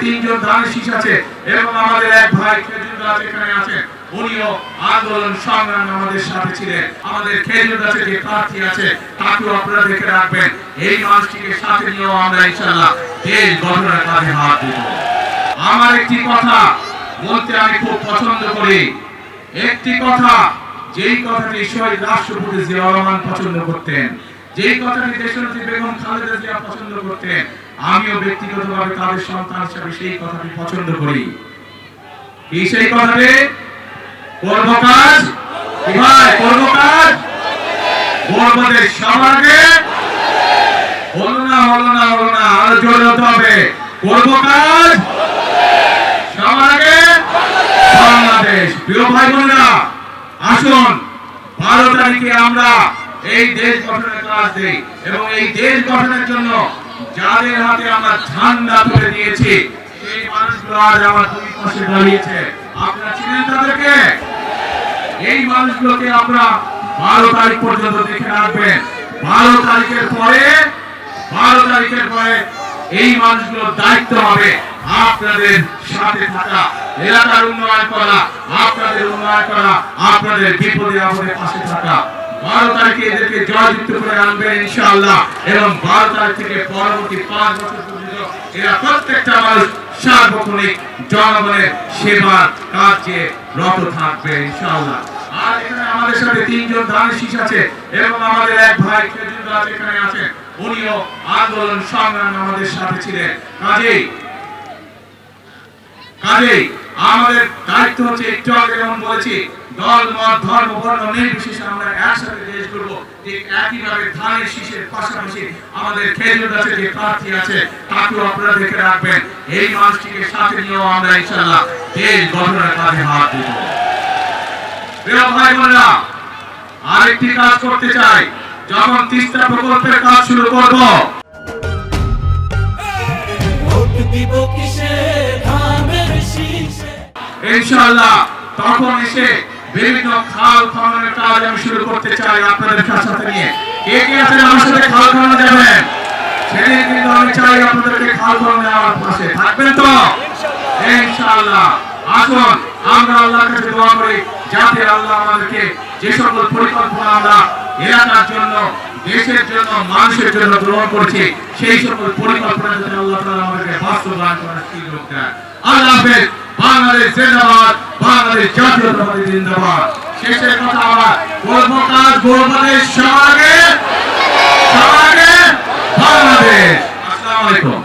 তিনজন ধানের শীষ আছে এবং আমাদের এক ভাই খেজুর গাছ এখানে আছে, উনিও আন্দোলন সংগ্রামে আমাদের সাথে ছিলেন। আমাদের খেজুর গাছে যে প্রার্থী আছে তাকেও আপনারা দেখে রাখবেন। এই মানুষটিকে সাথে নিয়েও আমরা ইনশাআল্লাহ দেশ গঠনের কাজে হাত দেব। আমার একটি কথা বলতে আমি খুব পছন্দ করি, একটি কথা, যেই কথাটি শহীদ রাষ্ট্রপতি জিয়াউর রহমান পছন্দ করতেন, যেই কথাটি দেশনেত্রী বেগম খালেদা জিয়া পছন্দ করতেন, আমিও ব্যক্তিগতভাবে তাদের সন্তান হিসেবে সেই কথাটি পছন্দ করি। কি সেই কথাটি? করব কাজ, কি ভাই করব কাজ, করব দেশ সবার আগে। হলো না আরো জোরে হতে হবে। করব কাজ সবার আগে বাংলাদেশ। প্রিয় ভাই বোনেরা, আসুন 12 তারিখে আমরা এই দেশ গঠনের কাজ দেই এবং এই দেশ গঠনের জন্য যাদের হাতে আমরা ঝান্ডা তুলে দিয়েছি সেই মানুষগুলো আজ আমার দুই পাশে দাঁড়িয়েছে। আপনারা চিনেন তাদেরকে? এই মানুষগুলোকে আপনারা 12 তারিখ পর্যন্ত দেখে রাখবেন। 12 তারিখের পরে এই মানুষগুলোর দায়িত্ব হবে আপনাদের সাথে থাকা, এলাকার উন্নয়ন করা, আপনাদের উন্নয়ন করা, আপনাদের বিপদে আপদে পাশে থাকা। 12 তারিখে এদেরকে জয়যুক্ত করে আনবেন ইনশাআল্লাহ এবং 12 তারিখ থেকে পরবর্তী 5 বছর পর্যন্ত এরা প্রত্যেকটা মানুষ সার্বক্ষণিক জনগণের সেবার কাজে রত থাকবে ইনশাআল্লাহ। আর এখানে আমাদের সাথে তিনজন ধানের শীষ আছে এবং আমাদের এক ভাই খেজুর গাছ এখানে আছেন, উনিও আন্দোলন সংগ্রামে আমাদের সাথে ছিলেন। কাজেই আমাদের দায়িত্ব হচ্ছে, একটু আগে যেমন বলেছি, দল মত ধর্ম বর্ণ নির্বিশেষে আমরা একসাথে দেশ করব। ঠিক একইভাবে ধানের শীষের পাশাপাশি আমাদের খেজুর গাছে যে প্রার্থী আছে তাকেও আপনারা দেখে রাখবেন। এই মানুষটিকে সাথে নিয়েও আমরা ইনশাআল্লাহ দেশ গঠনের কাজে হাত দেব। প্রিয় ভাই বোনেরা, আরেকটি কাজ করতে চাই। যখন তিস্তা প্রকল্পের কাজ শুরু করব, ইনশাআল্লাহ তখন এসে বিভিন্ন খাল খননের কাজ আমি শুরু করতে চাই আপনাদের সাথে নিয়ে। কে কে আছেন আমার সাথে খাল খননে যাবেন? সেদিন কিন্তু আমি চাই আপনাদেরকে খাল খননে আমার পাশে থাকবেন তো ইনশাআল্লাহ। আসুন আমরা আল্লাহর কাছে দোয়া করি যাতে আল্লাহ আমাদেরকে যে সকল পরিকল্পনা আমরা এলাকার জন্য, দেশের জন্য, মানুষের জন্য গ্রহণ করছি সেই সকল পরিকল্পনা যাতে আল্লাহ তাআলা আমাদেরকে বাস্তবায়ন করার সুযোগ দেন। আল্লাহ হাফেজ। বাংলাদেশ জিন্দাবাদ, বাংলাদেশ জাতীয়তাবাদী জিন্দাবাদ। শেষের কথা আমার, করব কাজ, করব দেশ সবার আগে বাংলাদেশ। আসসালামু আলাইকুম।